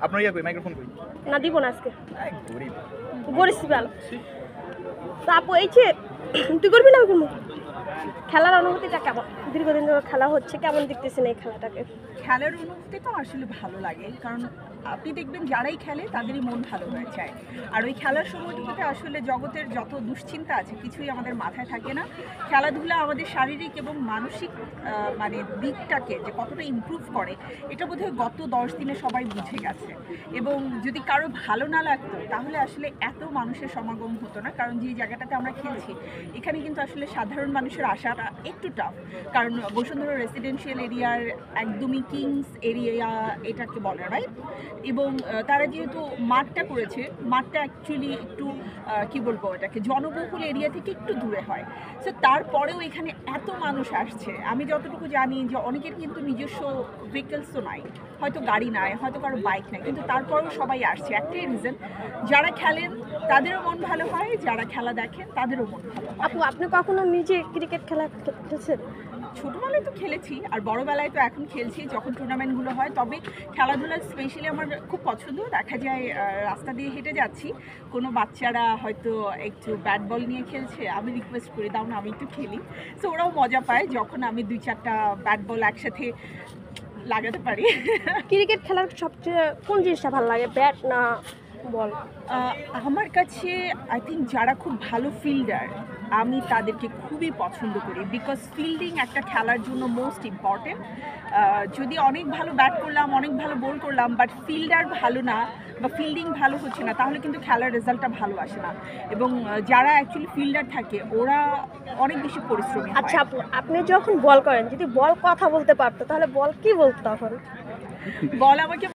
আপনার ইয়া কই মাইক্রোফোন কই না দিব না আজকে এই গরিব বলিস ভালো তো আপু এই যে তুই করবি না আমি করবো খেলার অনুভূতিটা কেমন দীর্ঘদিন ধরে খেলা হচ্ছে কেমন দেখতেছেন এই খেলাটাকে খেলার অনুভূতি তো আসলে ভালো লাগে, কারণ আপনি দেখবেন যারাই খেলে তাদেরই মন ভালো হয়ে যায়। আর ওই খেলার সময়টুকুতে আসলে জগতের যত দুশ্চিন্তা আছে কিছুই আমাদের মাথায় থাকে না। খেলাধুলা আমাদের শারীরিক এবং মানসিক মানে দিকটাকে যে কতটা ইমপ্রুভ করে এটা বোধহয় গত 10 দিনে সবাই বুঝে গেছে। এবং যদি কারো ভালো না লাগতো তাহলে আসলে এত মানুষের সমাগম হতো না, কারণ যে জায়গাটাতে আমরা খেলছি এখানে কিন্তু আসলে সাধারণ মানুষের আসাটা একটু টাফ, কারণ বসুন্ধরা রেসিডেন্সিয়াল এরিয়ার একদমই কিংস এরিয়া এটাকে বলে, রাইট? এবং তারা যেহেতু মাঠটা করেছে, মাঠটা অ্যাকচুয়ালি একটু কি বলবো এটাকে জনবহুল এরিয়া থেকে একটু দূরে হয়। সো তারপরেও এখানে এত মানুষ আসছে, আমি যতটুকু জানি যে অনেকের কিন্তু নিজস্ব ভেহিকেলসও নাই, হয়তো গাড়ি নাই, হয়তো কারো বাইক নাই, কিন্তু তারপরেও সবাই আসছে। একটাই রিজন, যারা খেলেন তাদেরও মন ভালো হয়, যারা খেলা দেখেন তাদেরও মন ভালো হয়। আপু আপনি কখনো নিজে ক্রিকেট খেলা খেলছেন? ছোটোবেলায় তো খেলেছি, আর বড়োবেলায় তো এখন খেলছি যখন টুর্নামেন্টগুলো হয়। তবে খেলাধুলা স্পেশালি আমার খুব পছন্দ। দেখা যায় রাস্তা দিয়ে হেঁটে যাচ্ছি, কোনো বাচ্চারা হয়তো একটু ব্যাট বল নিয়ে খেলছে, আমি রিকোয়েস্ট করি দাও না আমি একটু খেলি। সো ওরাও মজা পায় যখন আমি 2-4টা ব্যাট বল একসাথে লাগাতে পারি। ক্রিকেট খেলার সবচেয়ে কোন জিনিসটা ভালো লাগে, ব্যাট না বল? আমার কাছে আই থিঙ্ক যারা খুব ভালো ফিল্ডার আমি তাদেরকে খুবই পছন্দ করি, বিকজ ফিল্ডিং একটা খেলার জন্য মোস্ট ইম্পর্টেন্ট। যদি অনেক ভালো ব্যাট করলাম, অনেক ভালো বোল করলাম, বাট ফিল্ডার ভালো না বা ফিল্ডিং ভালো হচ্ছে না, তাহলে কিন্তু খেলার রেজাল্টটা ভালো আসে না। এবং যারা অ্যাকচুয়ালি ফিল্ডার থাকে ওরা অনেক বেশি পরিশ্রমী হয়। আচ্ছা আপু আপনি যখন বল করেন, যদি বল কথা বলতে পারতো তাহলে বল কি বলতো তখন? বল আমাকে